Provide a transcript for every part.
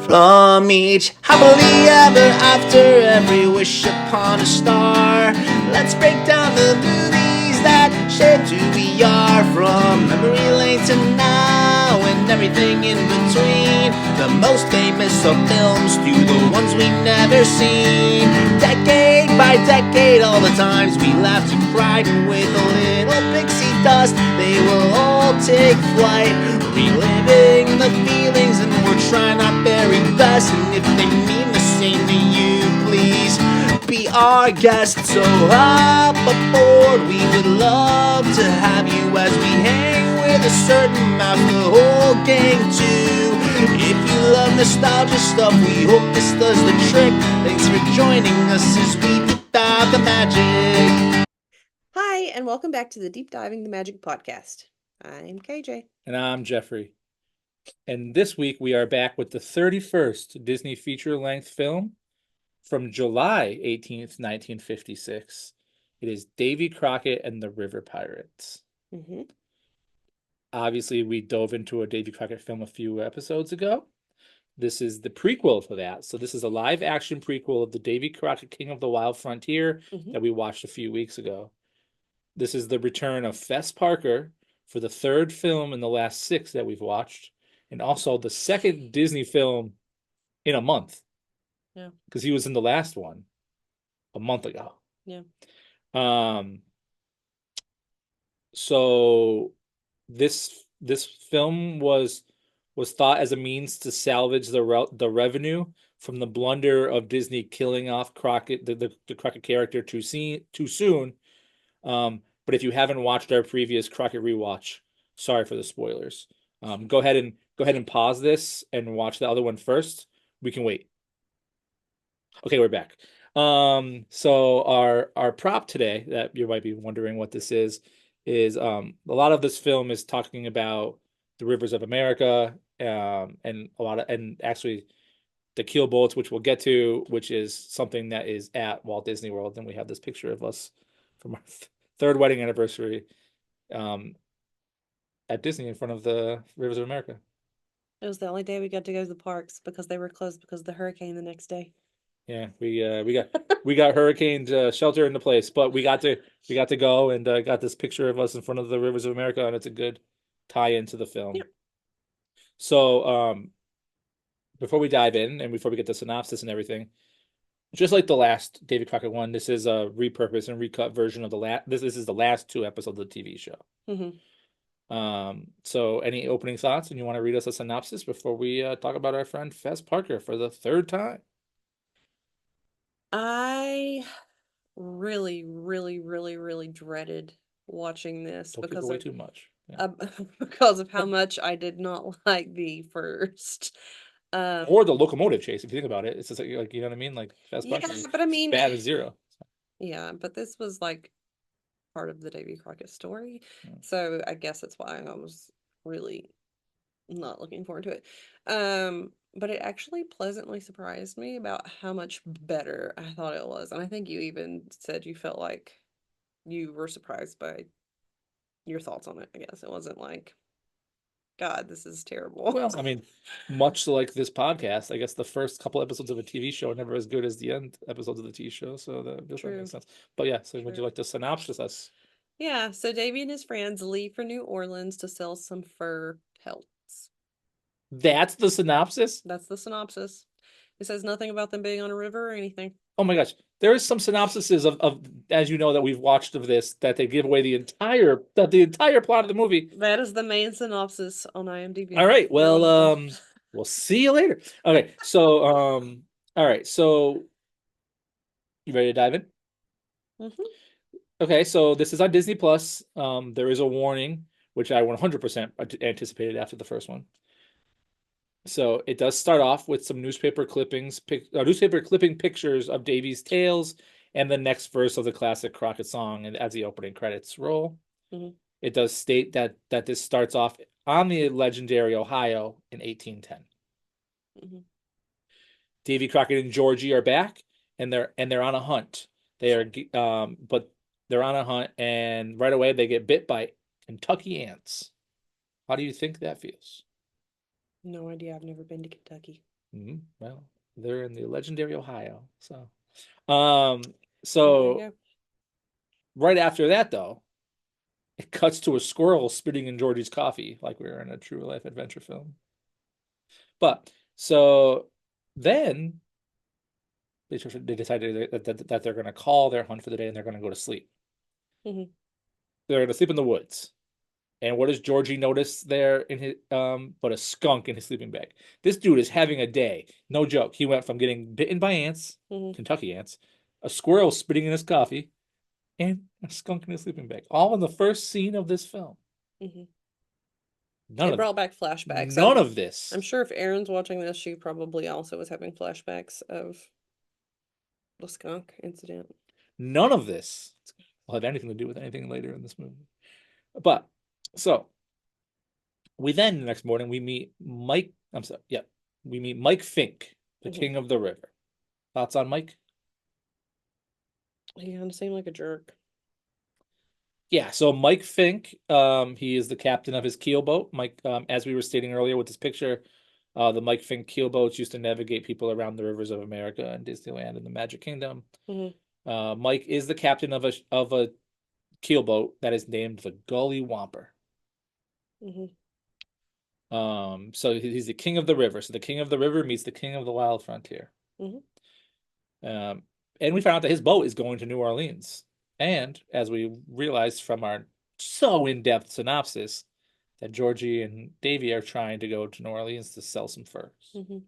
From each happily ever after, every wish upon a star. Let's break down the movies that shaped who we are. From memory lane to now and everything in between. The most famous of films to the ones we've never seen. Decade by decade, all the times we laughed and cried. And with a little pixie dust, they will all take flight. Reliving the feelings, and we're trying our very best. And if they mean the same to you, please be our guest. So hop aboard, we would love to have you as we hang with a certain mouth, the whole gang too. If you love nostalgia stuff, we hope this does the trick. Thanks for joining us as we deep dive the magic. Hi, and welcome back to the Deep Diving the Magic podcast. I'm KJ. And I'm Jeffrey. And this week we are back with the 31st Disney feature-length film from July 18th, 1956. It is Davy Crockett and the River Pirates. Mm-hmm. Obviously, we dove into a Davy Crockett film a few episodes ago. This is the prequel to that. So this is a live-action prequel of the Davy Crockett King of the Wild Frontier that we watched a few weeks ago. This is the return of Fess Parker for the third film in the last 6 that we've watched, and also the second Disney film in a month. Yeah. Because he was in the last one a month ago. Yeah. So this film was thought as a means to salvage the revenue from the blunder of Disney killing off Crockett, the Crockett character too soon. But if you haven't watched our previous Crockett rewatch, sorry for the spoilers. Go ahead and pause this and watch the other one first. We can wait. Okay, we're back. So our prop today, that you might be wondering what this is a lot of this film is talking about the rivers of America, and actually the keel boats, which we'll get to, which is something that is at Walt Disney World. And we have this picture of us from our third wedding anniversary at Disney in front of the rivers of America. It was the only day we got to go to the parks because they were closed because of the hurricane the next day. Yeah, we got hurricaned shelter into place, but we got to go and got this picture of us in front of the rivers of America, and it's a good tie into the film. Yeah. So before we dive in and before we get the synopsis and everything, just like the last David Crockett one, this is a repurposed and recut version of this is the last 2 episodes of the TV show. Mm-hmm. So any opening thoughts, and you want to read us a synopsis before we talk about our friend Fess Parker for the 3rd time? I really, really, really, really dreaded watching this Don't give away too much. Yeah. Because of how much I did not like the first. Or the locomotive chase, if you think about it. It's just like you know what I mean? Like Fast Parker. Yeah, but I mean, bad as 0. Yeah, but this was like part of the Davy Crockett story. Yeah. So I guess that's why I was really not looking forward to it. But it actually pleasantly surprised me about how much better I thought it was. And I think you even said you felt like you were surprised by your thoughts on it. I guess it wasn't like, God, this is terrible. Well, I mean, much like this podcast, I guess the first couple episodes of a TV show are never as good as the end episodes of the TV show, so that makes sense. But yeah, so would you like to synopsis us? Yeah, so Davy and his friends leave for New Orleans to sell some fur pelts. That's the synopsis? That's the synopsis. It says nothing about them being on a river or anything. Oh my gosh. There is some synopsises of as you know, that we've watched of this, that they give away the entire plot of the movie. That is the main synopsis on IMDb. All right. Well, we'll see you later. Okay. So, all right. So, you ready to dive in? Mm-hmm. Okay. So this is on Disney Plus. There is a warning, which I 100% anticipated after the first one. So it does start off with some newspaper clipping pictures of Davy's tales and the next verse of the classic Crockett song, and as the opening credits roll. Mm-hmm. It does state that this starts off on the legendary Ohio in 1810. Mm-hmm. Davy Crockett and Georgie are back, and they're on a hunt. But they're on a hunt, and right away they get bit by Kentucky ants. How do you think that feels? No idea. I've never been to Kentucky. Well, they're in the legendary Ohio. So, There you so go. right after that, though, it cuts to a squirrel spitting in Georgie's coffee, like we were in a true life adventure film. But so then they decided that they're going to call their hunt for the day and they're going to go to sleep. Mhm. They're going to sleep in the woods. And what does Georgie notice there in his but a skunk in his sleeping bag? This dude is having a day. No joke. He went from getting bitten by ants, Mhm. Kentucky ants, a squirrel spitting in his coffee, and a skunk in his sleeping bag. All in the first scene of this film. Mhm. None It of brought back flashbacks. none of this. I'm sure if Erin's watching this, she probably also was having flashbacks of the skunk incident. None of this will have anything to do with anything later in this movie. But so we then the next morning we meet Mike. I'm sorry, yeah. We meet Mike Fink, the Mhm. king of the river. Thoughts on Mike? He kind of seemed like a jerk. Yeah, so Mike Fink, he is the captain of his keelboat. Mike, as we were stating earlier with this picture, the Mike Fink keelboats used to navigate people around the rivers of America and Disneyland and the Magic Kingdom. Mhm. Mike is the captain of a keelboat that is named the Gully Whomper. Mhm. So he's the king of the river. So the king of the river meets the king of the wild frontier. Mhm. Um, and we found out that his boat is going to New Orleans. And as we realized from our so in-depth synopsis, that Georgie and Davy are trying to go to New Orleans to sell some furs. Mhm.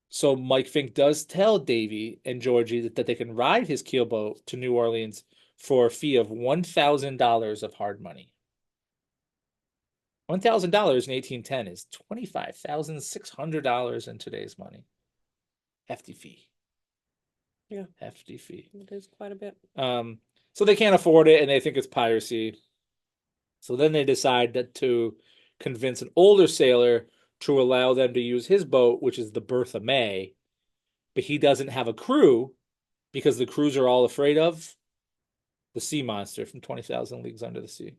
So Mike Fink does tell Davy and Georgie that they can ride his keelboat to New Orleans for a fee of $1,000 of hard money. $1,000 in 1810 is $25,600 in today's money. Hefty fee. Yeah. Hefty fee. It is quite a bit. So they can't afford it and they think it's piracy. So then they decide to convince an older sailor to allow them to use his boat, which is the Bertha May, but he doesn't have a crew because the crews are all afraid of the sea monster from 20,000 Leagues Under the Sea.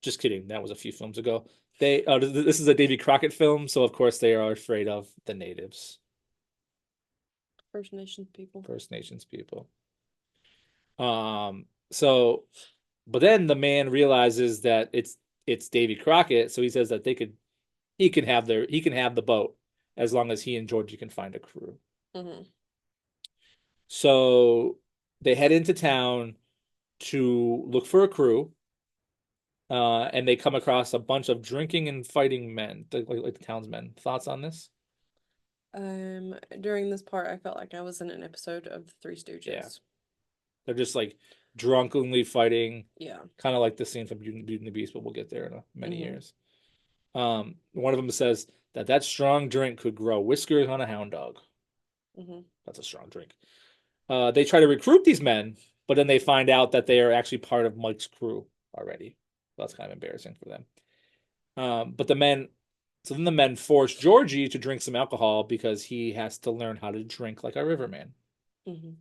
Just kidding. That was a few films ago. This is a Davy Crockett film, so of course they are afraid of the natives, First Nations people. First Nations people. So, but then the man realizes that it's Davy Crockett, so he says that he can have the boat as long as he and Georgie can find a crew. Mhm. So they head into town to look for a crew, and they come across a bunch of drinking and fighting men, like the townsmen. Thoughts on this? During this part, I felt like I was in an episode of the Three Stooges. Yeah. They're just like drunkenly fighting, Yeah. kind of like the scene from Beauty and the Beast, but we'll get there in many Mhm. years. One of them says that strong drink could grow whiskers on a hound dog. Mhm. That's a strong drink. They try to recruit these men, but then they find out that they are actually part of Mike's crew already. That's kind of embarrassing for them. But so then the men force Georgie to drink some alcohol because he has to learn how to drink like a riverman. Mhm.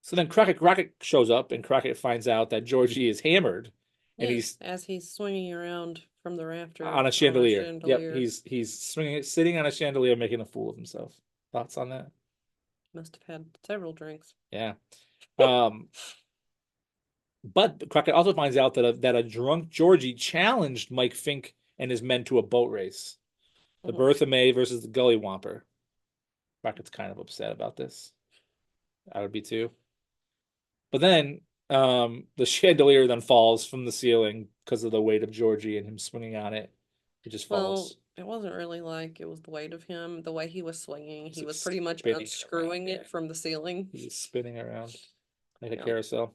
So then Crockett shows up, and Crockett finds out that Georgie is hammered, and he's as he's swinging around from the rafter on a chandelier. Yep, he's swinging, sitting on a chandelier, making a fool of himself. Thoughts on that? Must have had several drinks. Yeah. But Crockett also finds out that a drunk Georgie challenged Mike Fink and his men to a boat race. The Mhm. Bertha May versus the Gully Whomper. Crockett's kind of upset about this. I would be too. But then the chandelier then falls from the ceiling because of the weight of Georgie and him swinging on it. It just Well, falls. it wasn't really like it was the weight of him. The way he was swinging, he like was pretty much spinning unscrewing around, it from the ceiling. He's spinning around like a Yeah. carousel.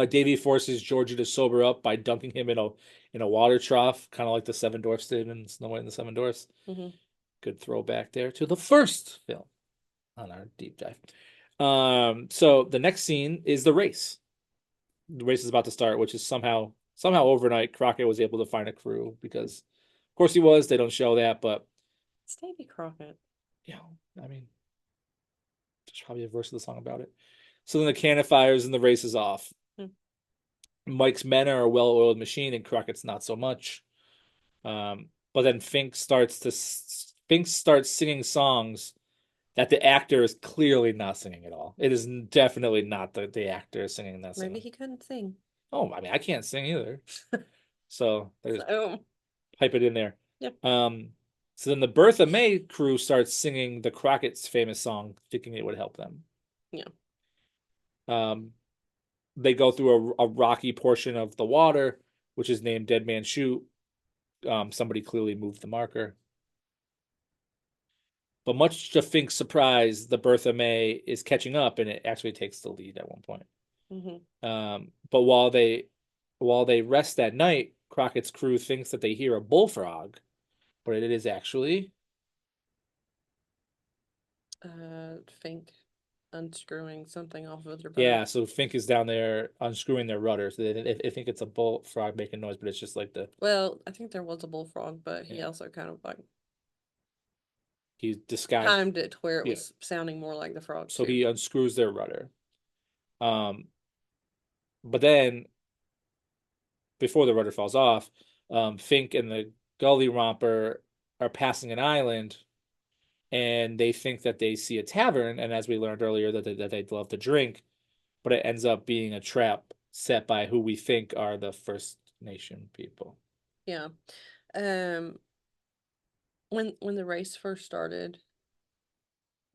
Davy forces Georgie to sober up by dunking him in a water trough, kind of like the Seven Dwarfs did in Snow White and the Seven Dwarfs. Mhm. Good throwback there to the first film on our deep dive. So the next scene is the race. The race is about to start, which is somehow overnight Crockett was able to find a crew because, of course, he was. They don't show that, but It's Davy Crockett. yeah, I mean, there's probably a verse of the song about it. So then the cannon fires and the race is off. Hmm. Mike's men are a well-oiled machine, and Crockett's not so much. But then Fink starts Fink starts singing songs that the actor is clearly not singing at all. It is definitely not the actor singing that Maybe singing. he couldn't sing. Oh, I mean, I can't sing either. So there's So, pipe it in there. yeah. So then the Bertha May crew starts singing the Crockett's famous song, thinking it would help them. Yeah. They go through a rocky portion of the water, which is named Dead Man Chute. Somebody clearly moved the marker. But much to Fink's surprise, the Bertha May is catching up, and it actually takes the lead at one point. But while they rest that night, Crockett's crew thinks that they hear a bullfrog, but it is actually Fink unscrewing something off of their boat. yeah. So Fink is down there unscrewing their rudder. So they think it's a bullfrog making noise, but it's just like Well, I think there was a bullfrog, but he Yeah. also kind of like he disguised. timed it to where it Yeah. was sounding more like the frog So too. he unscrews their rudder. But then before the rudder falls off, Fink and the Gully Romper are passing an island, and they think that they see a tavern, and as we learned earlier, that they'd love to drink, but it ends up being a trap set by who we think are the First Nation people. Yeah. When the race first started,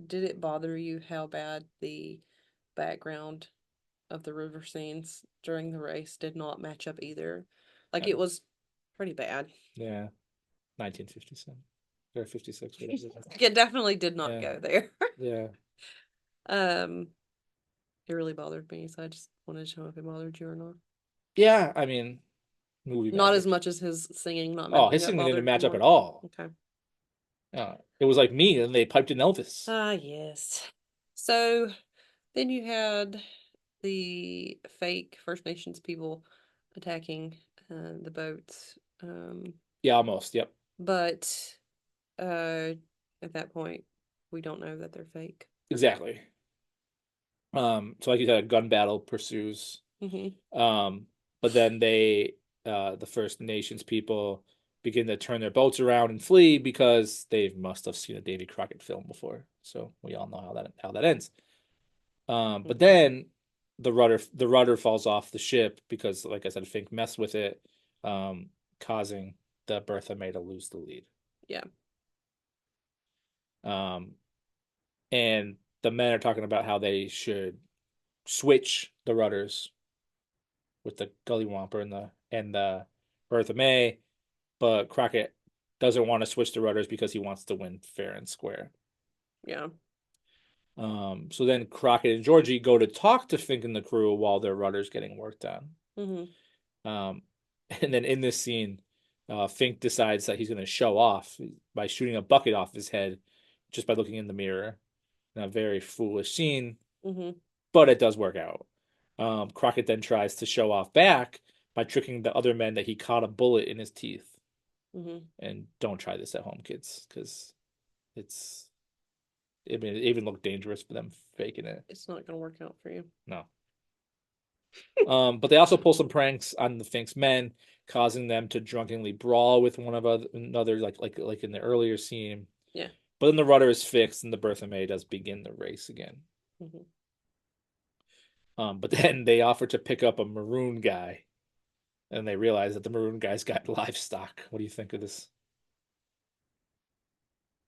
did it bother you how bad the background of the river scenes during the race did not match up either? Like it was pretty bad. Yeah, 1957 or 56. It definitely did not Yeah. go there. Yeah. It really bothered me, so I just wanted to know if it bothered you or not. Yeah, I mean, movie Not magic. as much as his singing not Oh, matching his up singing didn't bothered match you up at more. all. Okay. It was like me, and they piped in Elvis. Ah, yes. So then you had the fake First Nations people attacking the boats. Yeah, almost. Yep. But at that point, we don't know that they're fake. Exactly. So like you said, a gun battle pursues. But then the First Nations people begin to turn their boats around and flee because they must have seen a Davy Crockett film before. So we all know how that ends. But then the rudder falls off the ship because, like I said, Fink messed with it, causing the Bertha May to lose the lead. Yeah. And the men are talking about how they should switch the rudders with the Gully Womper and the Bertha May, but Crockett doesn't want to switch the rudders because he wants to win fair and square. Yeah. So then Crockett and Georgie go to talk to Fink and the crew while their rudder's getting worked on. And then in this scene, Fink decides that he's going to show off by shooting a bucket off his head just by looking in the mirror. In a very foolish scene, but it does work out. Crockett then tries to show off back by tricking the other men that he caught a bullet in his teeth. And don't try this at home, kids, because it even looked dangerous for them faking it. It's not going to work out for you. No. But they also pull some pranks on the Fink's men, causing them to drunkenly brawl with one another, like in the earlier scene. Yeah. But then the rudder is fixed, and the Bertha May does begin the race again. But then they offer to pick up a maroon guy, and they realize that the maroon guy's got livestock. What do you think of this?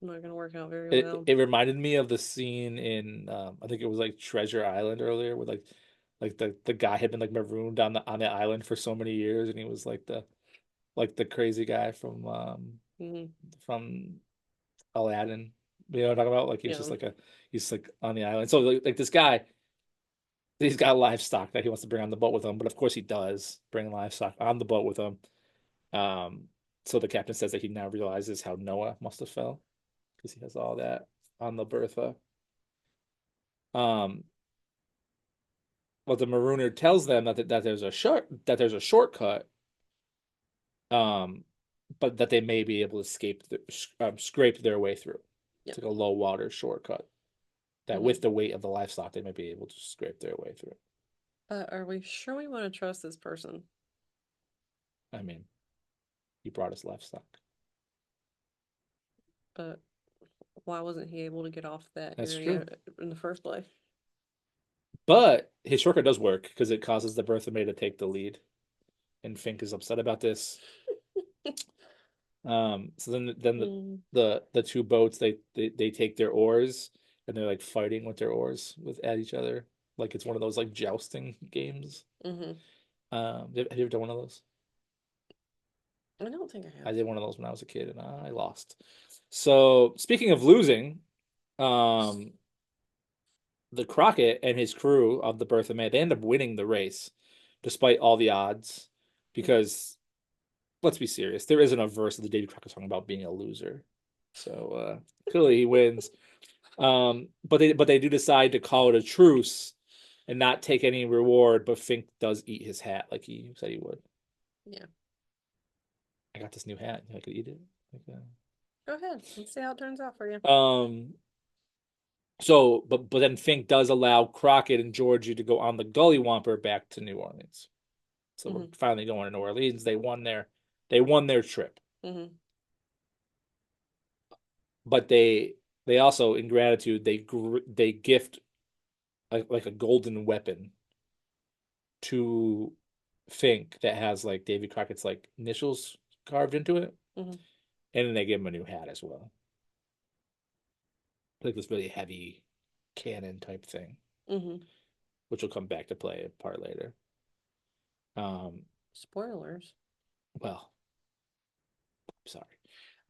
Not going to work out very well. It reminded me of the scene in I think it was like Treasure Island earlier, where like the guy had been like marooned on the island for so many years, and he was like the crazy guy from Aladdin. You know what I'm talking about? Like he's just he's like on the island. So like this guy, he's got livestock that he wants to bring on the boat with him, but of course he does bring livestock on the boat with him. So the captain says that he now realizes how Noah must have felt because he has all that on the Bertha. But the marooner tells them that there's a shortcut, but that they may be able to scrape their way through. It's like a low water shortcut that with the weight of the livestock, they may be able to scrape their way through. But are we sure we want to trust this person? I mean, he brought us livestock. But why wasn't he able to get off that That's area true. in the first place? But his shortcut does work because it causes the Bertha May to take the lead, and Fink is upset about this. So then Mm. the two boats they take their oars and they're like fighting with their oars at each other, like it's one of those like jousting games. Mm-hmm. Have you ever done one of those? I don't think I I have. did one of those when I was a kid and I lost. So speaking of losing, um, the Crockett and his crew of the Bertha May, they end up winning the race despite all the odds because let's be serious, there isn't a verse of the Davy Crockett song about being a loser. So clearly he wins. But they do decide to call it a truce and not take any reward, but Fink does eat his hat like he said he would. Yeah. I got this new hat. I could eat it. Okay. Go ahead. Let's see how it turns out for you. But then Fink does allow Crockett and Georgie to go on the Gully Womper back to New Orleans. So we're finally going to New Orleans. They won their trip. Mm-hmm. But they also, in gratitude, they gift like a golden weapon to Fink that has like Davy Crockett's like initials carved into it, Mm-hmm. and then they give him a new hat as well, like this really heavy cannon type thing, Mm-hmm. which will come back to play a part later. Spoilers. Well, sorry.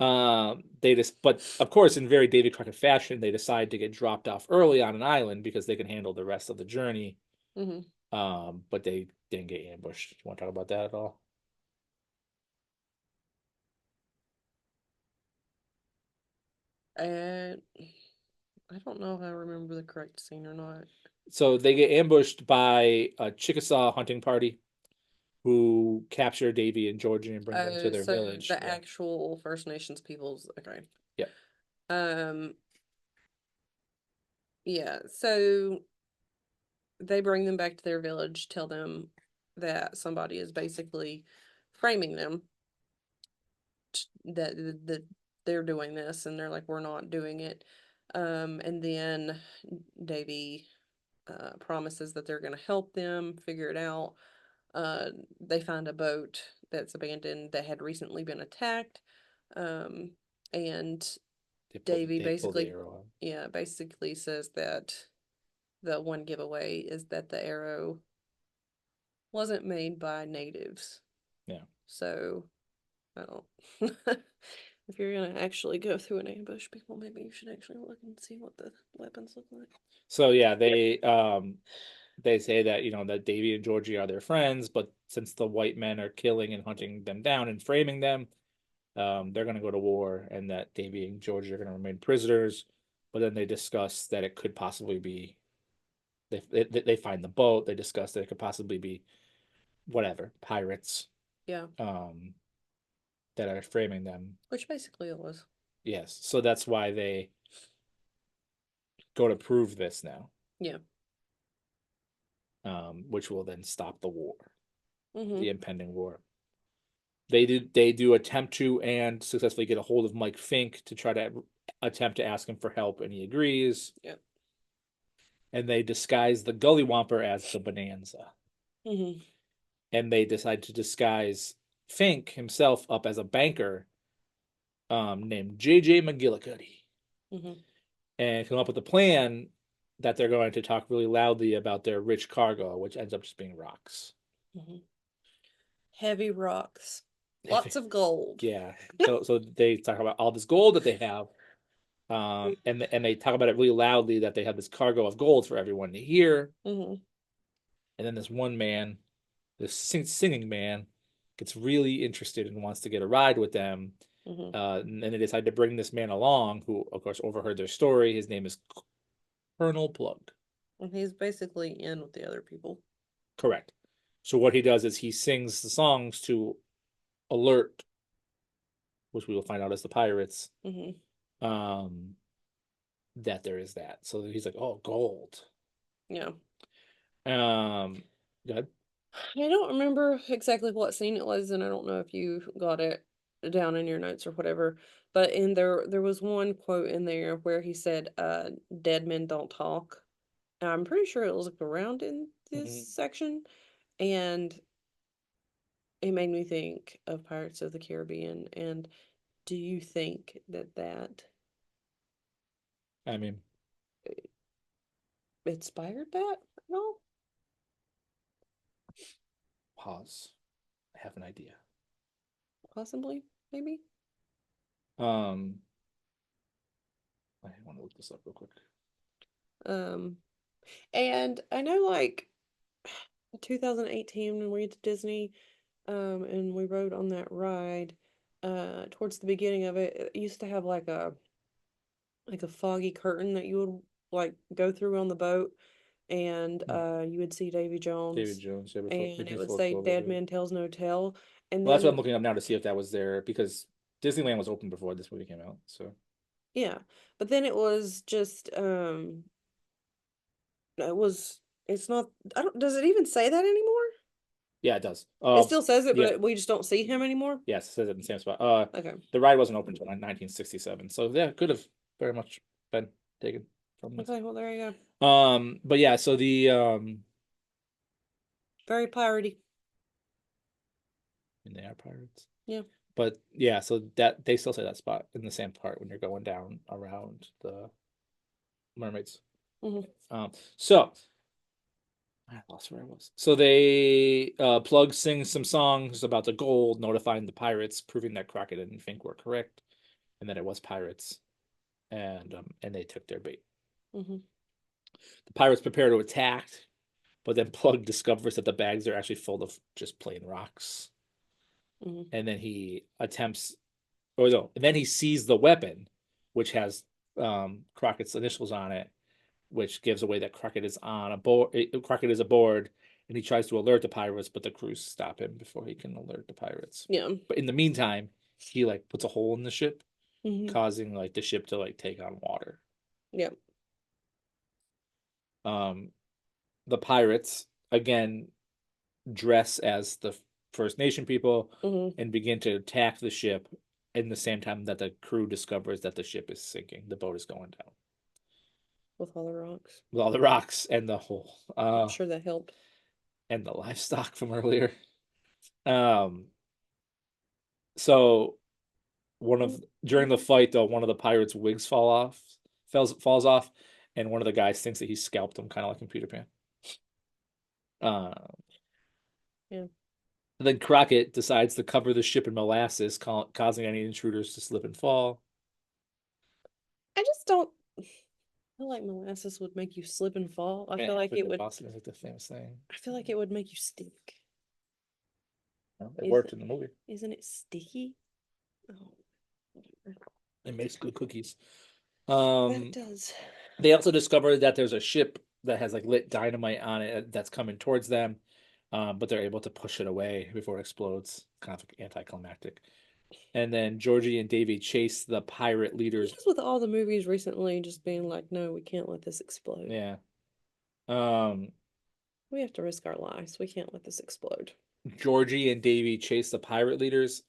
But of course, in very Davy Crockett fashion, they decide to get dropped off early on an island because they can handle the rest of the journey. Mm-hmm. But they didn't get ambushed. You want to talk about that at all? And I don't know if I remember the correct scene or not. So they get ambushed by a Chickasaw hunting party who capture Davy and Georgie and bring them to Oh, their so village. the Yeah. actual First Nations peoples. Okay. Yeah. Um. Yeah. So they bring them back to their village, tell them that somebody is basically framing them, that they're doing this, and they're like, we're not doing it. And then Davy promises that they're going to help them figure it out. They find a boat that's abandoned that had recently been attacked. Um, and Davy They pull the basically, arrow out. yeah, basically says that the one giveaway is that the arrow wasn't made by natives. Yeah. So I don't. If you're gonna actually go through an ambush, people, maybe you should actually look and see what the weapons look like. So yeah, they say that that Davy and Georgie are their friends, but since the white men are killing and hunting them down and framing them, they're going to go to war, and that Davy and Georgie are going to remain prisoners. But then they discuss that it could possibly be they find the boat. They discuss that it could possibly be whatever pirates Yeah, that are framing them. which basically it was. Yes, so that's why they go to prove this now, Yeah. which will then stop the war, Mm-hmm. the impending war. They do attempt to and successfully get a hold of Mike Fink to try to attempt to ask him for help, and he agrees. Yep. And they disguise the Gully Womper as the Bonanza. Mm-hmm. And they decide to disguise Fink himself up as a banker named J.J. McGillicuddy. Mm-hmm. And come up with a plan that they're going to talk really loudly about their rich cargo, which ends up just being rocks. Mm-hmm. Heavy rocks. Lots of gold. Yeah. So they talk about all this gold that they have. And they talk about it really loudly that they have this cargo of gold for everyone to hear. Mm-hmm. And then this one man, this singing man, gets really interested and wants to get a ride with them. Mm-hmm. And they decide to bring this man along, who, of course, overheard their story. His name is Colonel Plug. And he's basically in with the other people. Correct. So what he does is he sings the songs to alert, which we will find out as the pirates, that there is that. So he's like, "Oh, gold." Yeah. Good. I don't remember exactly what scene it was, and I don't know if you got it down in your notes or whatever. But in there was one quote in there where he said, "Dead men don't talk." And I'm pretty sure it was like around in this section, and it made me think of Pirates of the Caribbean. And do you think that I mean, inspired that at all? pause. I have an idea. Possibly, maybe. Um, I want to look this up real quick. And I know like 2018 when we went to Disney, and we rode on that ride, towards the beginning of it, it used to have like a foggy curtain that you would like go through on the boat, and you would see Davy David Jones, Jones, yeah, and making it his would first say Clover, "Dead dude. Man Tells No Tale," and Well, that's what I'm then looking up now to see if that was there because Disneyland was open before this movie came out. So yeah, but then it was just it was it's not I don't does it even say that anymore? yeah, it does. It still says it, Yeah, but we just don't see him anymore. yes, it says it in the same spot. Okay. The ride wasn't open until 1967, so yeah, it could have very much been taken from this. Okay, well there you go. But yeah, so the Very piratey. and they are pirates. Yeah. But yeah, so that they still say that spot in the same part when you're going down around the mermaids. So I lost where I was. So they Plug sings some songs about the gold, notifying the pirates, proving that Crockett and Fink were correct, and that it was pirates, and they took their bait. Mm-hmm. The pirates prepare to attack, but then Plug discovers that the bags are actually full of just plain rocks, and then he attempts, or no, and then he sees the weapon, which has Crockett's initials on it, which gives away that Crockett is on a board. Crockett is aboard, and he tries to alert the pirates, but the crews stop him before he can alert the pirates. Yeah. But in the meantime, he like puts a hole in the ship, Mm-hmm. causing like the ship to like take on water. Yep. The pirates again dress as the First Nation people and begin to attack the ship in the same time that the crew discovers that the ship is sinking. The boat is going down. With all the rocks. With all the rocks and the hole. I'm sure that helped. And the livestock from earlier. So during the fight though, one of the pirates' wigs falls off, and one of the guys thinks that he scalped him, kind of like in Peter Pan. Yeah. Then Crockett decides to cover the ship in molasses, causing any intruders to slip and fall. I just don't feel like molasses would make you slip and fall. I feel like it would. Boston is like the famous thing. I feel like it would make you stink. Well, it worked in the movie. Isn't it sticky? Oh, it makes good cookies. That does. They also discovered that there's a ship that has like lit dynamite on it that's coming towards them, but they're able to push it away before it explodes. Kind of anticlimactic. And then Georgie and Davy chase the pirate leaders. Just with all the movies recently, just being like, no, we can't let this explode. Yeah. We have to risk our lives. We can't let this explode. Georgie and Davy chase the pirate leaders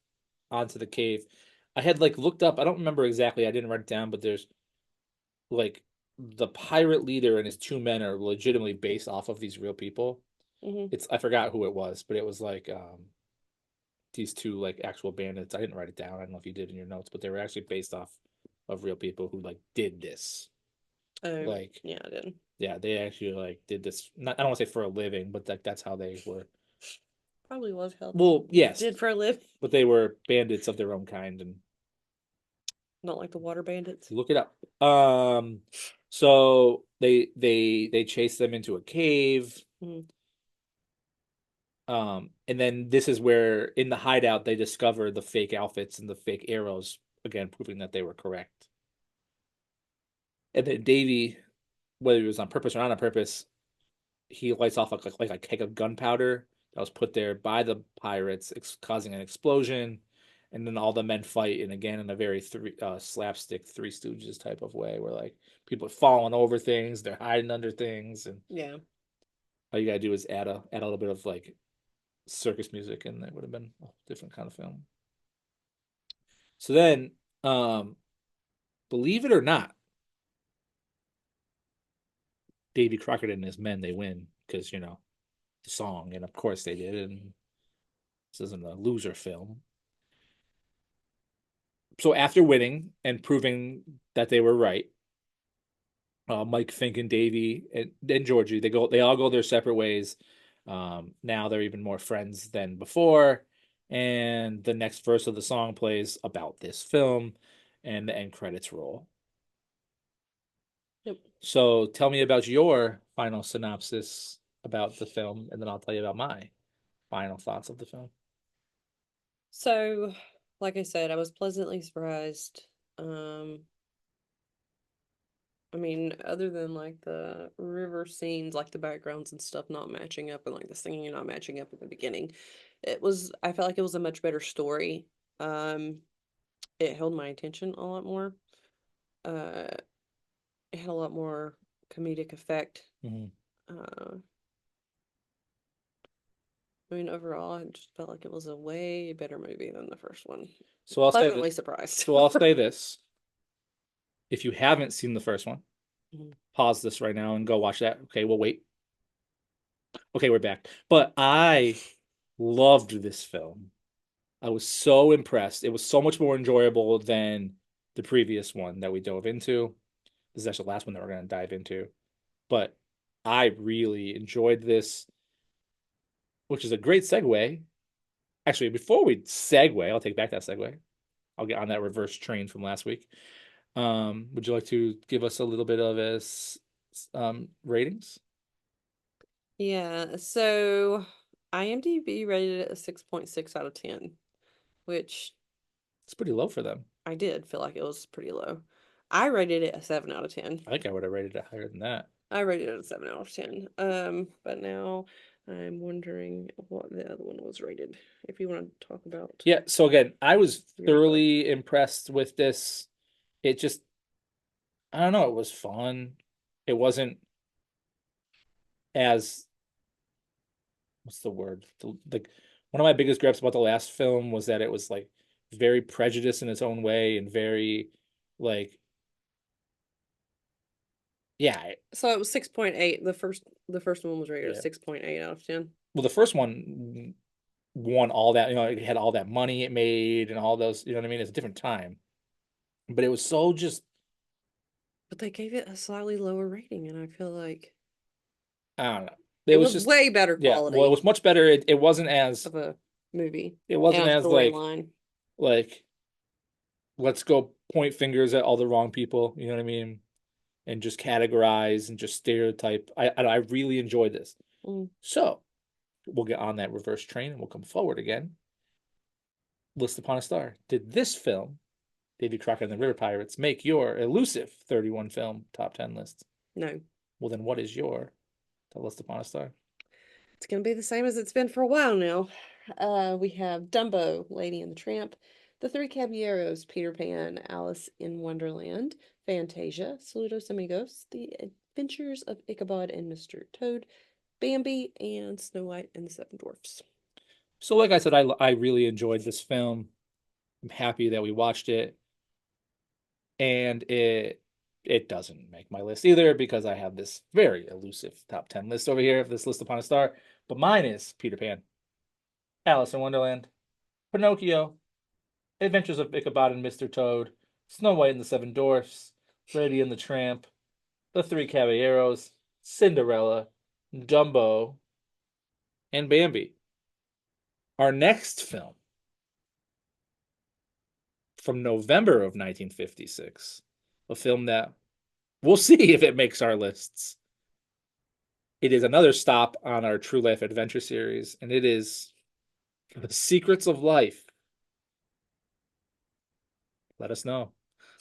onto the cave. I had like looked up, I don't remember exactly, I didn't write it down, but there's like the pirate leader and his two men are legitimately based off of these real people. I forgot who it was, but it was like these two like actual bandits. I didn't write it down. I don't know if you did in your notes, but they were actually based off of real people who like did this. Like yeah, I didn't. Yeah, they actually like did this. Not, I don't want to say for a living, but that's how they were. Probably was how. Well, yes, did for a living, but they were bandits of their own kind, and not like the water bandits. look it up. So they chase them into a cave. And then this is where in the hideout they discover the fake outfits and the fake arrows, again proving that they were correct. And then Davy, whether it was on purpose or not on purpose, he lights off like a keg of gunpowder that was put there by the pirates, causing an explosion. And then all the men fight, and again in a very slapstick Three Stooges type of way, where like people are falling over things, they're hiding under things, and yeah, all you gotta do is add a little bit of like circus music, and it would have been a different kind of film. So then, believe it or not, Davy Crockett and his men, they win because, the song, and of course they did. And this isn't a loser film. So after winning and proving that they were right, Mike, Fink, and Davy and Georgie, they all go their separate ways. Now they're even more friends than before. And the next verse of the song plays about this film, and the end credits roll. Yep. So tell me about your final synopsis about the film, and then I'll tell you about my final thoughts of the film. So, like I said, I was pleasantly surprised. I mean, other than like the river scenes, like the backgrounds and stuff not matching up and like the singing not matching up at the beginning, I felt like it was a much better story. Um, it held my attention a lot more. Uh, it had a lot more comedic effect. Mhm. Uh, I mean, overall, I just felt like it was a way better movie than the first one. So I'll say Pleasantly this. surprised. So I'll say this: if you haven't seen the first one, Mhm. pause this right now and go watch that. Okay, we'll wait. Okay, we're back. But I loved this film. I was so impressed. It was so much more enjoyable than the previous one that we dove into. This is actually the last one that we're going to dive into. But I really enjoyed this, which is a great segue. Actually, before we segue, I'll take back that segue. I'll get on that reverse train from last week. Would you like to give us a little bit of ratings? Yeah, so IMDb rated it a 6.6 out of 10, which It's pretty low for them. I did feel like it was pretty low. I rated it a 7 out of 10. I think I would have rated it higher than that. I rated it a 7 out of 10. But now I'm wondering what the other one was rated. If you want to talk about Yeah, so again, I was your thoughts. thoroughly impressed with this. It just, I don't know, it was fun. It wasn't as, what's the word? Like, one of my biggest gripes about the last film was that it was like very prejudiced in its own way and very like, yeah, So it was 6.8. The first one was rated a yeah. 6.8 out of 10. Well, the first one won all that, it had all that money it made and all those, you know what I mean? It's a different time. But it was so just, But they gave it a slightly lower rating, and I feel like I don't know. it It was was just, way better yeah, well, it quality was much better. It wasn't as, of a movie it wasn't and a as storyline. like, let's go point fingers at all the wrong people, you know what I mean? And just categorize and just stereotype. I really enjoyed this. Mm. So we'll get on that reverse train and we'll come forward again. List upon a star. Did this film, Davy Crockett and the River Pirates, make your elusive 31 film top 10 list? No. Well, then what is your list upon a star? It's gonna be the same as it's been for a while now. We have Dumbo, Lady and the Tramp, The Three Caballeros, Peter Pan, Alice in Wonderland, Fantasia, Saludos Amigos, The Adventures of Ichabod and Mr. Toad, Bambi, and Snow White and the Seven Dwarfs. So, like I said, I really enjoyed this film. I'm happy that we watched it, and it doesn't make my list either because I have this very elusive top 10 list over here of this list upon a star. But mine is Peter Pan, Alice in Wonderland, Pinocchio, Adventures of Ichabod and Mr. Toad, Snow White and the Seven Dwarfs, Lady and the Tramp, The Three Caballeros, Cinderella, Dumbo, and Bambi. Our next film from November of 1956, a film that we'll see if it makes our lists. It is another stop on our True Life Adventure series, and it is The Secrets of Life. Let us know.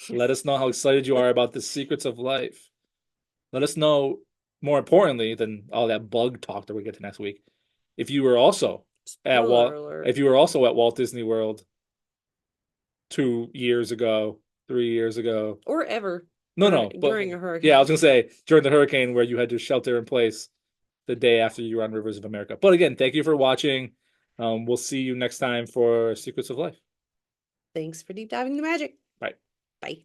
Let us know how excited you are about The Secrets of Life. Let us know, more importantly than all that bug talk that we get to next week, if you were also at Spoiler alert. if you were also at Walt Disney World 2 years ago, 3 years ago. Or ever. No, but during a hurricane. yeah, I was gonna say during the hurricane where you had to shelter in place the day after you were on Rivers of America. But again, thank you for watching. We'll see you next time for Secrets of Life. Thanks for deep diving the magic. Right. Bye.